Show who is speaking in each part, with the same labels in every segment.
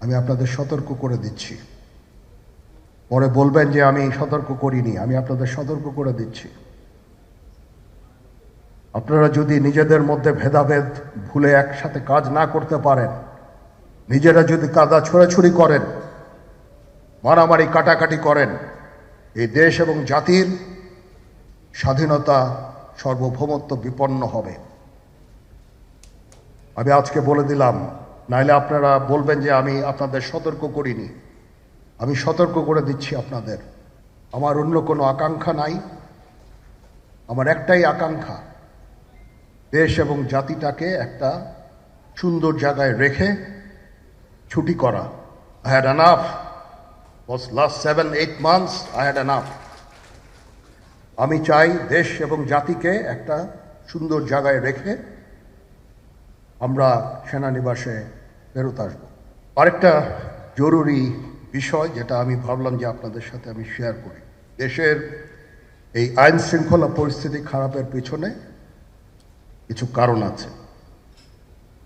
Speaker 1: আমি আপনাদের সতর্ক করে দিচ্ছি। পরে বলবেন যে আমি সতর্ক করিনি, আমি আপনাদের সতর্ক করে দিচ্ছি। আপনারা যদি নিজেদের মধ্যে ভেদাভেদ ভুলে একসাথে কাজ না করতে পারেন, নিজেরা যদি কাদা ছোড়াছুড়ি করেন, মারামারি কাটাকাটি করেন, এই দেশ এবং জাতির স্বাধীনতা সার্বভৌমত্ব বিপন্ন হবে। আমি আজকে বলে দিলাম, নাইলে আপনারা বলবেন যে আমি আপনাদের সতর্ক করিনি। আমি সতর্ক করে দিচ্ছি আপনাদের। আমার অন্য কোনো আকাঙ্ক্ষা নাই, আমার একটাই আকাঙ্ক্ষা, দেশ এবং জাতিটাকে একটা সুন্দর জায়গায় রেখে ছুটি করা। I had enough. Was last 7-8 months I had enough. আমি চাই দেশ এবং জাতিকে একটা সুন্দর জায়গায় রেখে আমরা সেনানিবাসে ফেরত আসবো। আরেকটা জরুরি বিষয় যেটা আমি ভাবলাম যে আপনাদের সাথে আমি শেয়ার করি। দেশের এই আইন শৃঙ্খলা পরিস্থিতি খারাপের পিছনে কিছু কারণ আছে।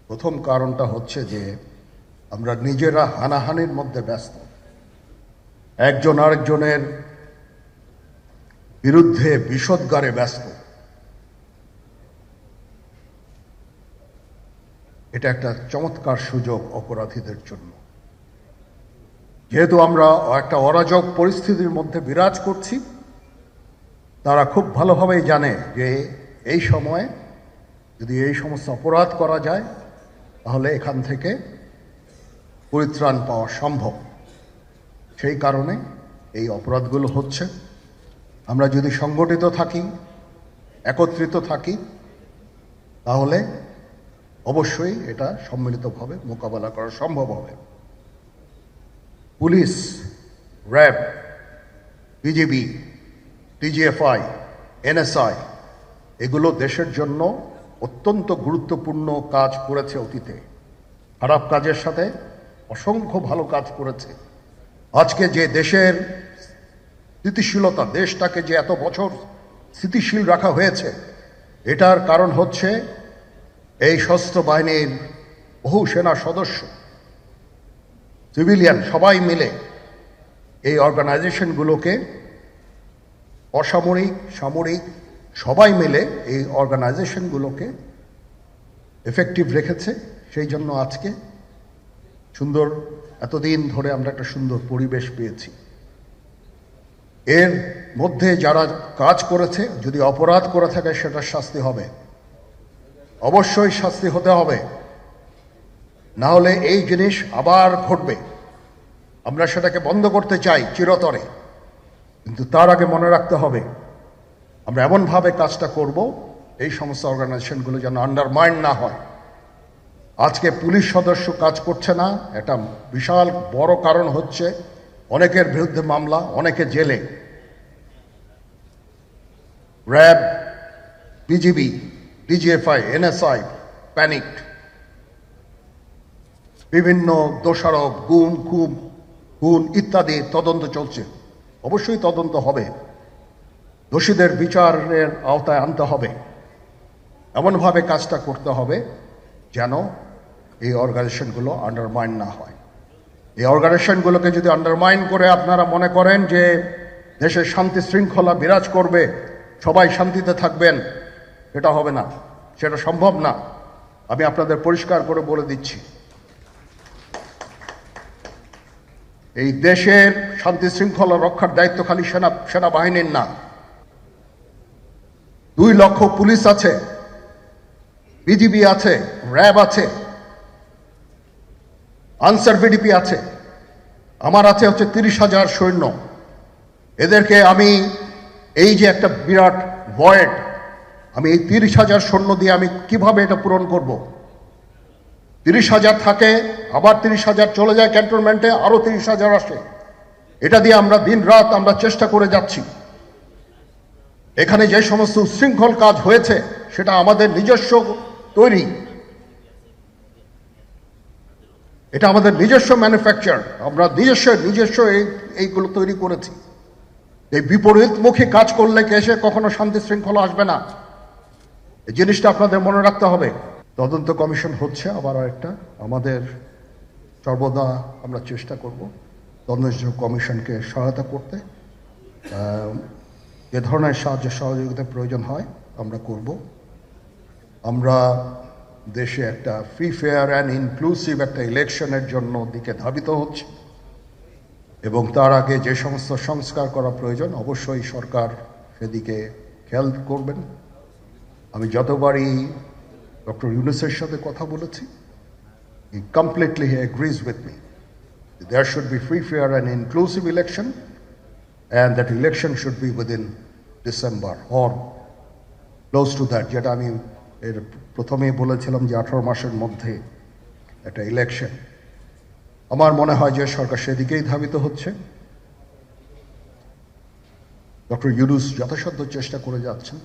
Speaker 1: প্রথম কারণটা হচ্ছে যে আমরা নিজেরা হানাহানির মধ্যে ব্যস্ত, একজন আরেকজনের বিরুদ্ধে বিষোদ্গারে ব্যস্ত। এটা একটা চমৎকার সুযোগ অপরাধীদের জন্য। যেহেতু আমরা একটা অরাজক পরিস্থিতির মধ্যে বিরাজ করছি, তারা খুব ভালোভাবেই জানে যে এই সময়ে যদি এই সমস্ত অপরাধ করা যায় তাহলে এখান থেকে পরিত্রাণ পাওয়া সম্ভব। সেই কারণে এই অপরাধগুলো হচ্ছে। আমরা যদি সংগঠিত থাকি, একত্রিত থাকি, তাহলে অবশ্যই এটা সম্মিলিতভাবে মোকাবেলা করা সম্ভব হবে। Police, RAB, BGB, TGFI, NSI এগুলো দেশের জন্য অত্যন্ত গুরুত্বপূর্ণ কাজ করেছে অতীতে। খারাপ কাজের সাথে অসংখ্য ভালো কাজ করেছে। আজকে যে দেশের স্থিতিশীলতা, দেশটাকে যে এত বছর স্থিতিশীল রাখা হয়েছে, এটার কারণ হচ্ছে এই সশস্ত্র বাহিনীর বহু সেনা সদস্য, সিভিলিয়ান সবাই মিলে এই অর্গানাইজেশনগুলোকে, অসামরিক, সামরিক সবাই মিলে এই অর্গানাইজেশনগুলোকে এফেক্টিভ রেখেছে। সেই জন্য আজকে সুন্দর, এতদিন ধরে আমরা একটা সুন্দর পরিবেশ পেয়েছি। এর মধ্যে যারা কাজ করেছে, যদি অপরাধ করে থাকে সেটার শাস্তি হবে, অবশ্যই শাস্তি হতে হবে। না হলে এই জিনিস আবার ঘটবে। আমরা সেটাকে বন্ধ করতে চাই চিরতরে, কিন্তু তার আগে মনে রাখতে হবে আমরা এমনভাবে কাজটা করব এই সমস্ত অর্গানাইজেশনগুলো যেন আন্ডারমাইন না হয়। আজকে পুলিশ সদস্য কাজ করছে না, এটা বিশাল বড় কারণ হচ্ছে অনেকের বিরুদ্ধে মামলা, অনেকে জেলে। RAB, BGB, DGFI, NSI panicked. বিভিন্ন দোষারোপ, গুম, খুন ইত্যাদি তদন্ত চলছে। অবশ্যই তদন্ত হবে, দোষীদের বিচারের আওতায় আনতে হবে। এমনভাবে কাজটা করতে হবে যেন এই অর্গানাইজেশনগুলো আন্ডারমাইন না হয়। এই অর্গানাইজেশনগুলোকে যদি আন্ডারমাইন করে আপনারা মনে করেন যে দেশের শান্তি শৃঙ্খলা বিরাজ করবে, সবাই শান্তিতে থাকবেন, সেটা হবে না, সেটা সম্ভব না। আমি আপনাদের পরিষ্কার করে বলে দিচ্ছি, এই দেশের শান্তি শৃঙ্খলা রক্ষার দায়িত্ব খালি সেনাবাহিনীর না। 2 লক্ষ পুলিশ আছে, বিজিবি আছে, র্যাব আছে, আনসার ভিডিপি আছে, আমার আছে হচ্ছে 30,000 সৈন্য। এদেরকে আমি এই যে একটা বিরাট ভয়েড, আমি এই 30,000 সৈন্য দিয়ে আমি কিভাবে এটা পূরণ করব? 30,000 থাকে, আবার 30,000 চলে যায় ক্যান্টনমেন্টে, আরো 30,000 আসে। এটা দিয়ে আমরা দিন রাত আমরা চেষ্টা করে যাচ্ছি। এখানে যে সমস্ত উচ্ছৃঙ্খল কাজ হয়েছে সেটা আমাদের নিজস্ব তৈরি, এটা আমাদের নিজস্ব ম্যানুফ্যাকচার, আমরা নিজস্ব এইগুলো তৈরি করেছি। এই বিপরীতমুখী কাজ করলে এসে কখনো শান্তি শৃঙ্খলা আসবে না। এই জিনিসটা আপনাদের মনে রাখতে হবে। তদন্ত কমিশন হচ্ছে, আবার একটা আমাদের সর্বদা আমরা চেষ্টা করব তদন্ত কমিশনকে সহায়তা করতে। যে ধরনের সাহায্য সহযোগিতার প্রয়োজন হয় আমরা করব। আমরা দেশে একটা ফ্রি ফেয়ার অ্যান্ড ইনক্লুসিভ একটা ইলেকশনের জন্য দিকে ধাবিত হচ্ছে এবং তার আগে যে সমস্ত সংস্কার করা প্রয়োজন অবশ্যই সরকার সেদিকে খেয়াল করবেন। আমি যতবারই ডক্টর ইউনূসের সাথে কথা বলেছি, he completely agrees with me. There should be free, fair and inclusive election, and that election should be within December or close to that. যেটা আমি এর প্রথমেই বলেছিলাম যে 18 মাসের মধ্যে একটা ইলেকশন। আমার মনে হয় যে সরকার সেদিকেই ধাবিত হচ্ছে। ডক্টর ইউনূস যথাসাধ্য চেষ্টা করে যাচ্ছেন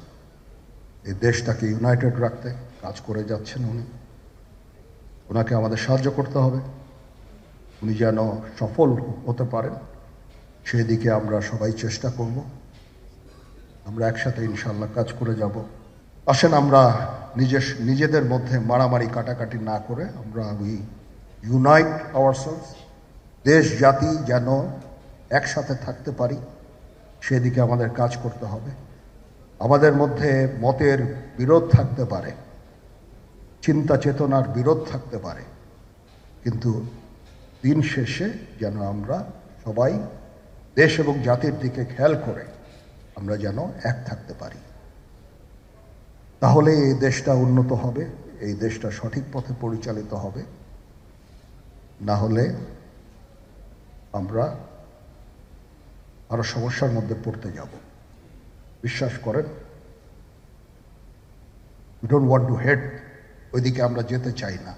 Speaker 1: এই দেশটাকে ইউনাইটেড রাখতে, কাজ করে যাচ্ছেন উনি। ওনাকে আমাদের সাহায্য করতে হবে, উনি যেন সফল হতে পারেন সেদিকে আমরা সবাই চেষ্টা করব। আমরা একসাথে ইনশাল্লাহ কাজ করে যাব। আসেন আমরা নিজেদের মধ্যে মারামারি কাটাকাটি না করে আমরা উই ইউনাইট আওয়ারসেলস, দেশ জাতি যেন একসাথে থাকতে পারি সেদিকে আমাদের কাজ করতে হবে। আমাদের মধ্যে মতের বিরোধ থাকতে পারে, চিন্তা চেতনার বিরোধ থাকতে পারে, কিন্তু দিন শেষে যেন আমরা সবাই দেশ এবং জাতির দিকে খেয়াল করে আমরা যেন এক থাকতে পারি। তাহলে এই দেশটা উন্নত হবে, এই দেশটা সঠিক পথে পরিচালিত হবে। না হলে আমরা আরো সমস্যার মধ্যে পড়তে যাব। বিশ্বাস করেন, we don't want to head, ওইদিকে আমরা যেতে চাই না।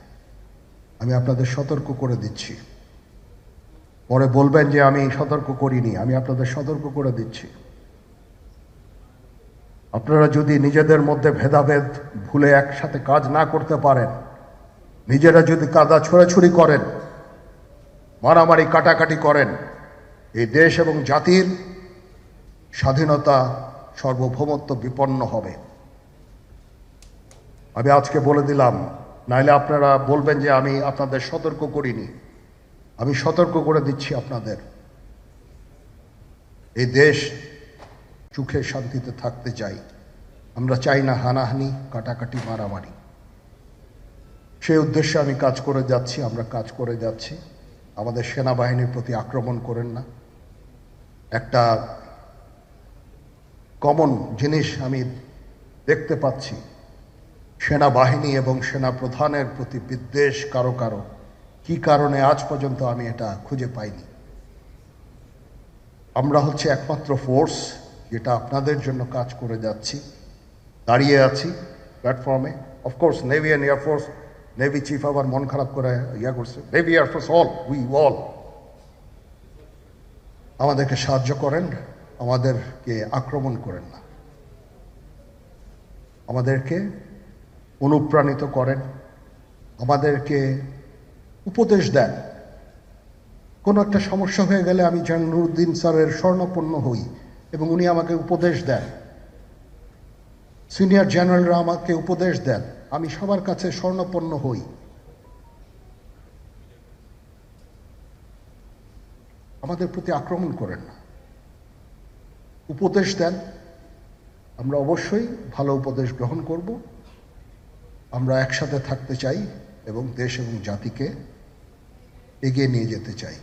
Speaker 1: আমি আপনাদের সতর্ক করে দিচ্ছি, পরে বলবেন যে আমি সতর্ক করিনি। আমি আপনাদের সতর্ক করে দিচ্ছি, আপনারা যদি নিজেদের মধ্যে ভেদাভেদ ভুলে একসাথে কাজ না করতে পারেন, নিজেরা যদি কাদা ছোড়াছুড়ি করেন, মারামারি কাটাকাটি করেন, এই দেশ এবং জাতির স্বাধীনতা সার্বভৌমত্ব বিপন্ন হবে। আমি আজকে বলে দিলাম, নাইলে আপনারা বলবেন যে আমি আপনাদের সতর্ক করিনি। আমি সতর্ক করে দিচ্ছি আপনাদের। এই দেশ সুখে শান্তিতে থাকতে চাই, আমরা চাই না হানাহানি কাটাকাটি মারামারি। সেই উদ্দেশ্যে আমি কাজ করে যাচ্ছি, আমরা কাজ করে যাচ্ছি। আমাদের সেনাবাহিনীর প্রতি আক্রমণ করেন না। একটা কমন জিনিস আমি দেখতে পাচ্ছি, সেনাবাহিনী এবং সেনা প্রধানের প্রতি বিদ্বেষ কারো কারো। কি কারণে আজ পর্যন্ত আমি এটা খুঁজে পাইনি। আমরা হচ্ছে একমাত্র ফোর্স যেটা আপনাদের জন্য কাজ করে যাচ্ছি, দাঁড়িয়ে আছি প্ল্যাটফর্মে। Of course navy and air force, navy chief আবার মন খারাপ করে করছে, navy air force all, we all আমাদেরকে সাহায্য করেন, আমাদেরকে আক্রমণ করেন না, আমাদেরকে অনুপ্রাণিত করেন, আমাদেরকে উপদেশ দেন। কোনো একটা সমস্যা হয়ে গেলে আমি জাহাঙ্গীর স্যারের স্বর্ণপন্ন হই এবং উনি আমাকে উপদেশ দেন, সিনিয়র জেনারেলরা আমাকে উপদেশ দেন, আমি সবার কাছে স্বর্ণপন্ন হই। আমাদের প্রতি আক্রমণ করেন না, উপদেশ দেন। আমরা অবশ্যই ভালো উপদেশ গ্রহণ করব। আমরা একসাথে থাকতে চাই এবং দেশ এবং জাতিকে এগিয়ে নিয়ে যেতে চাই।